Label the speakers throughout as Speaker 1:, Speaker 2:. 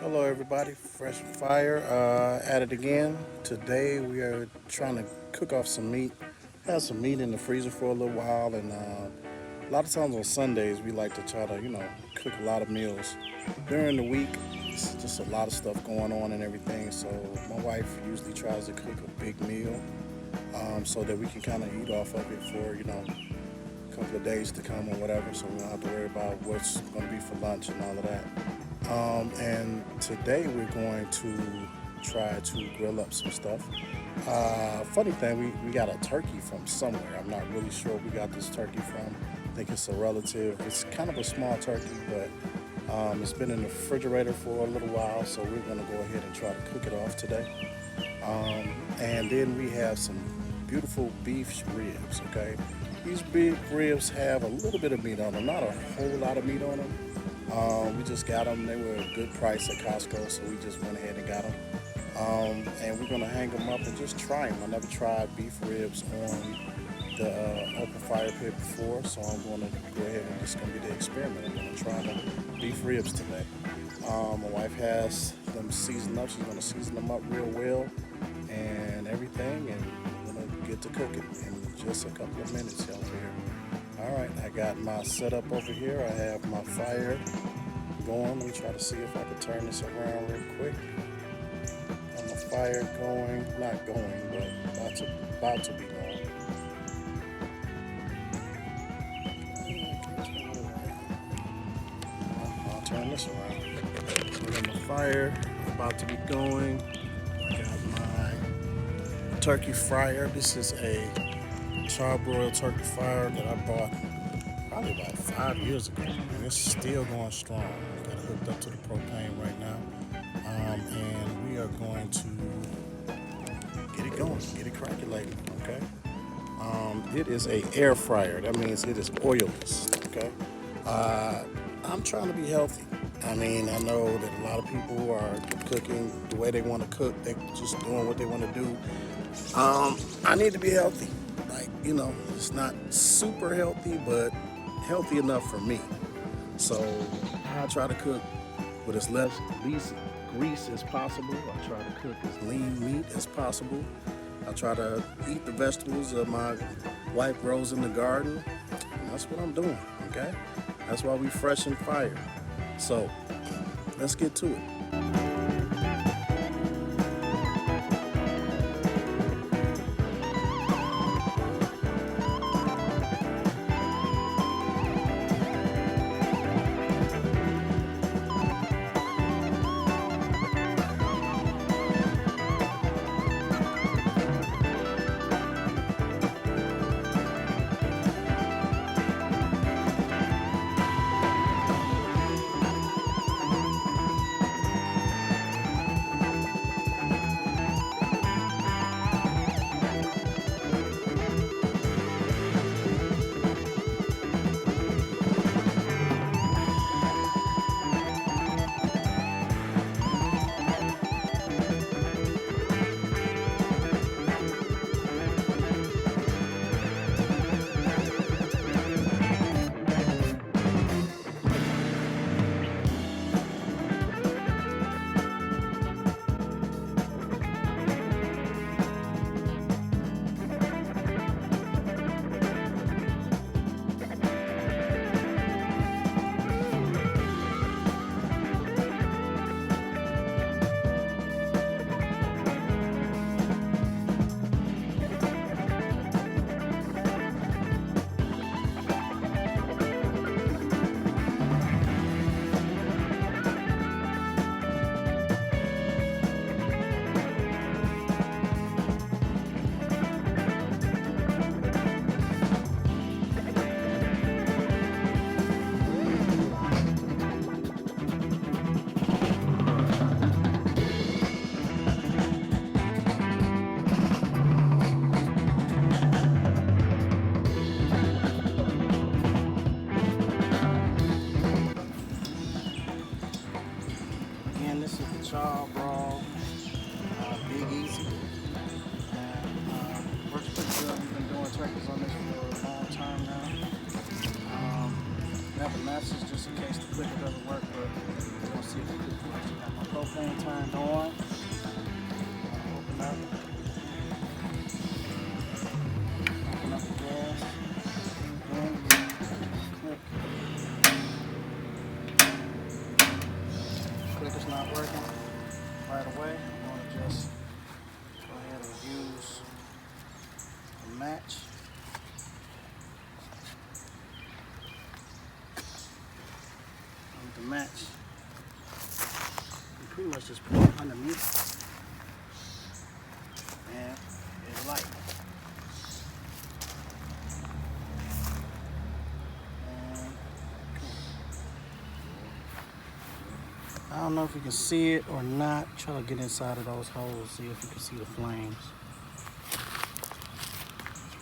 Speaker 1: Hello, everybody. Fresh Fire at it again. Today we are trying to cook off some meat. Had some meat in the freezer for a little while, and a lot of times on Sundays we like to try to, cook a lot of meals. During the week, it's just a lot of stuff going on and everything. So my wife usually tries to cook a big meal, so that we can kind of eat off of it for, a couple of days to come or whatever. So we don't have to worry about what's going to be for lunch and all of that. And today we're going to try to grill up some stuff. Funny thing, we got a turkey from somewhere. I'm not really sure where we got this turkey from. I think it's a relative. It's kind of a small turkey, but it's been in the refrigerator for a little while, so we're going to go ahead and try to cook it off today. And then we have some beautiful beef ribs, okay? These beef ribs have a little bit of meat on them, not a whole lot of meat on them. We just got them. They were a good price at Costco, so we just went ahead and got them. And we're gonna hang them up and just try them. I never tried beef ribs on the open fire pit before, so I'm gonna go ahead and it's gonna be the experiment. I'm gonna try the beef ribs today. My wife has them seasoned up. She's gonna season them up real well and everything, and we're gonna get to cooking in just a couple of minutes over here. All right, I got my setup over here. I have my fire going. Let me try to see if I can turn this around real quick. Got my fire going, not going, but about to be going. I'll turn this around. So I got my fire about to be going. I got my turkey fryer. This is a charbroiled turkey fryer that I bought probably about 5 years ago, and it's still going strong. Got it hooked up to the propane right now, and we are going to get it going, get it crackulating. Okay. It is a air fryer. That means it is oilless. Okay. I'm trying to be healthy. I mean, I know that a lot of people are cooking the way they want to cook. They're just doing what they want to do. I need to be healthy. Like, it's not super healthy, but healthy enough for me. So I try to cook with as least grease as possible. I try to cook as lean meat as possible. I try to eat the vegetables that my wife grows in the garden. And that's what I'm doing, okay? That's why we fresh and fire. So let's get to it. Never matches just in case the clicker doesn't work, but we're gonna see if it works. Got my propane turned on. Open up the gas. Then clicker's not working right away. I'm gonna just go ahead and use a match. With the match, you pretty much just put it underneath and it's light. I don't know if you can see it or not. Try to get inside of those holes, see if you can see the flames.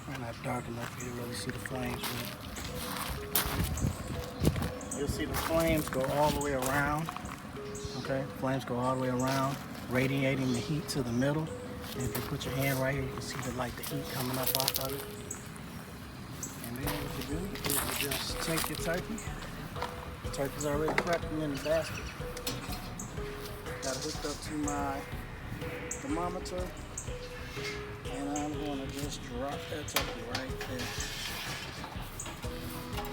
Speaker 1: It's not dark enough for you to really see the flames. You'll see the flames go all the way around. Okay, flames go all the way around, radiating the heat to the middle. And if you put your hand right here, you can see the heat coming up off of it. And then what you do is you just take your turkey. The turkey's already prepped and in the basket. Got it hooked up to my thermometer, and I'm going to just drop that turkey right there.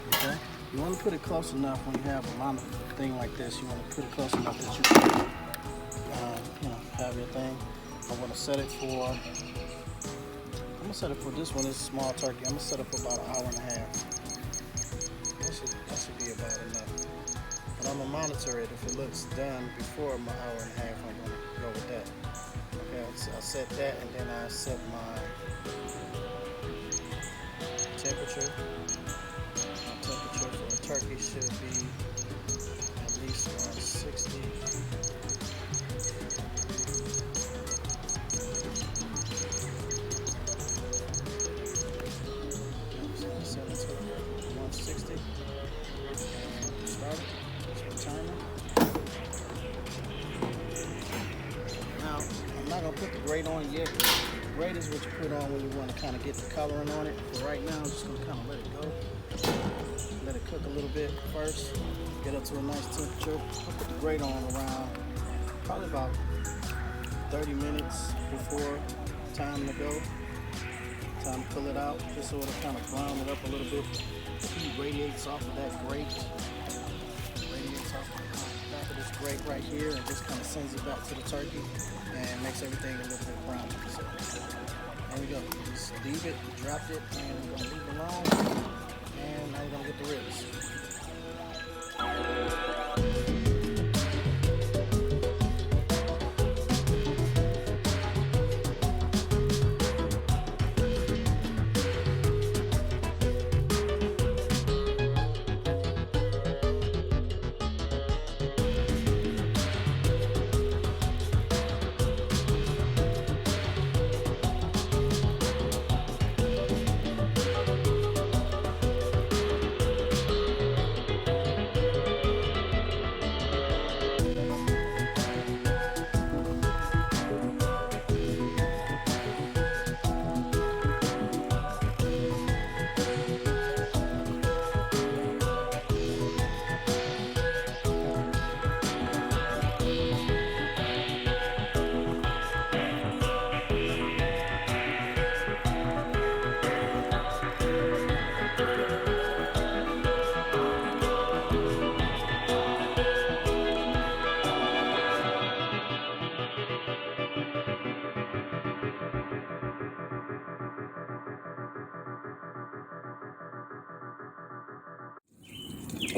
Speaker 1: Okay, you want to put it close enough when you have a llama thing like this. You want to put it close enough that you can, have your thing. I'm going to set it for. I'm gonna set it for this one. It's a small turkey. I'm gonna set it for about an hour and a half. That should be about enough. But I'm gonna monitor it. If it looks done before my hour and a half, I'm gonna go with that. Okay, so I set that, and then I set my temperature. My temperature for a turkey should be at least around 60. So I set it to 160. And start it. Timer. Now, I'm not going to put the grate on yet. The grate is what you put on when you want to kind of get the coloring on it. But right now, I'm just going to kind of let it go. Let it cook a little bit first. Get up to a nice temperature. I'll put the grate on around probably about 30 minutes before time to go. Time to pull it out, just so it'll kind of brown it up a little bit. The heat radiates off of that grate. Off the back of this grate right here, and just kind of sends it back to the turkey and makes everything a little bit brown. So there we go. Just leave it, dropped it, and we're gonna leave it alone. And now we're gonna get the ribs.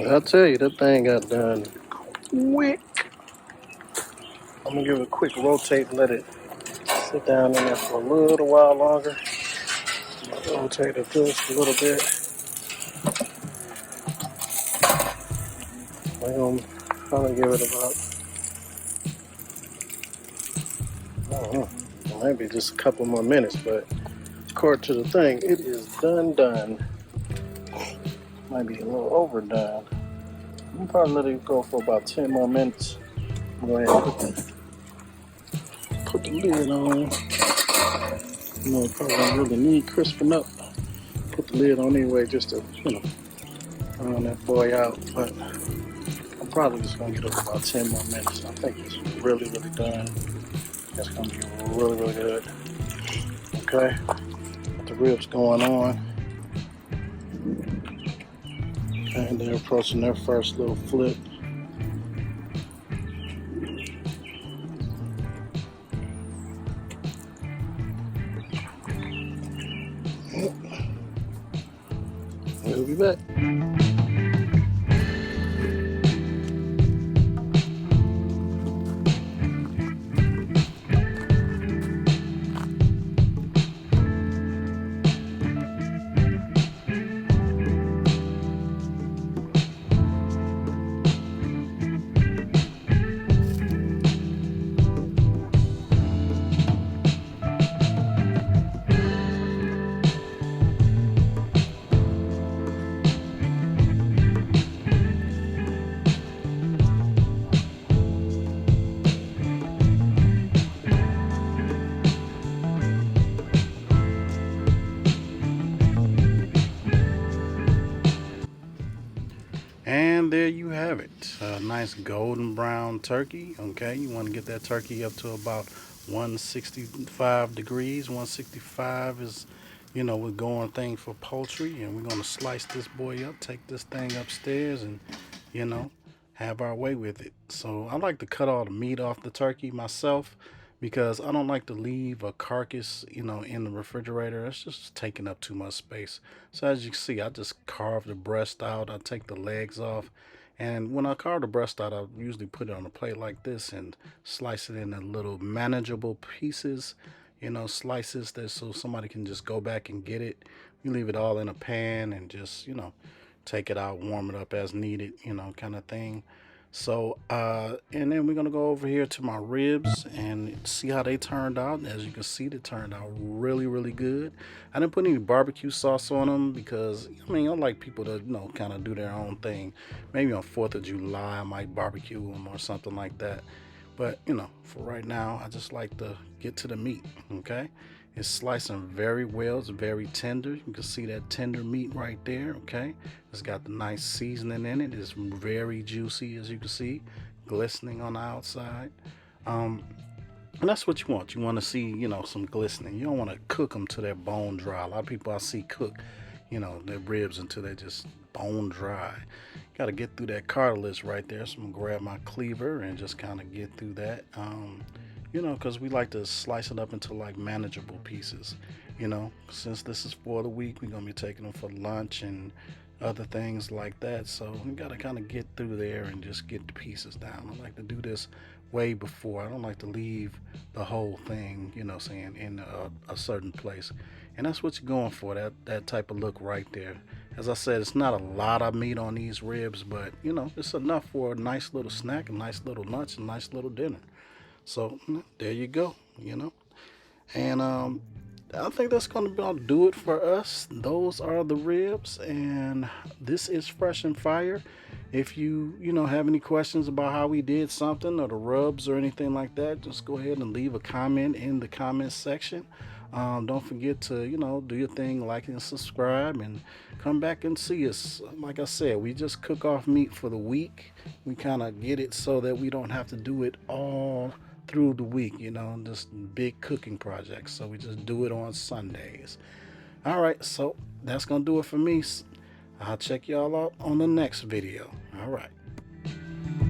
Speaker 1: I'll tell you, that thing got done quick. I'm gonna give it a quick rotate and let it sit down in there for a little while longer. Rotate it just a little bit. I'm gonna probably give it about, I don't know, maybe just a couple more minutes, but according to the thing, it is done. Might be a little overdone. I'm probably let it go for about 10 more minutes. I'm going to go ahead and put the lid on. You know, probably don't really need crisping up. Put the lid on anyway, just to, on that boy out, but I'm probably just gonna get up about 10 more minutes. I think it's really, really done. It's gonna be really, really good. Okay, got the ribs going on, and they're approaching their first little flip. We'll be back. And there you have it. A nice golden brown turkey. Okay, you want to get that turkey up to about 165 degrees. 165 is, we're going thing for poultry. And we're going to slice this boy up, take this thing upstairs, and, you know, have our way with it. So I like to cut all the meat off the turkey myself because I don't like to leave a carcass, in the refrigerator. It's just taking up too much space. So as you can see, I just carve the breast out. I take the legs off. And when I carve the breast out, I usually put it on a plate like this and slice it into little manageable pieces, slices that so somebody can just go back and get it. You leave it all in a pan and just, take it out, warm it up as needed, kind of thing. So, and then we're gonna go over here to my ribs and see how they turned out. As you can see, they turned out really, really good. I didn't put any barbecue sauce on them because, I like people to, kind of do their own thing. Maybe on 4th of July, I might barbecue them or something like that. But, for right now, I just like to get to the meat, okay? It's slicing very well. It's very tender. You can see that tender meat right there, okay? It's got the nice seasoning in it. It's very juicy, as you can see, glistening on the outside. And that's what you want. You want to see, some glistening. You don't want to cook them to their bone dry. A lot of people I see cook, their ribs until they're just bone dry. Got to get through that cartilage right there. So I'm going to grab my cleaver and just kind of get through that. Because we like to slice it up into like manageable pieces. Since this is for the week, we're going to be taking them for lunch and other things like that. So we got to kind of get through there and just get the pieces down. I like to do this way before. I don't like to leave the whole thing, saying in a certain place. And that's what you're going for, that type of look right there. As I said, it's not a lot of meat on these ribs, but, it's enough for a nice little snack, a nice little lunch, a nice little dinner. So there you go, And I think that's going to about do it for us. Those are the ribs, and this is Fresh and Fire. If you, have any questions about how we did something or the rubs or anything like that, just go ahead and leave a comment in the comment section. Don't forget to, do your thing, like and subscribe, and come back and see us. Like I said, we just cook off meat for the week. We kind of get it so that we don't have to do it all through the week, just big cooking projects. So we just do it on Sundays. All right, so that's going to do it for me. I'll check y'all out on the next video. All right.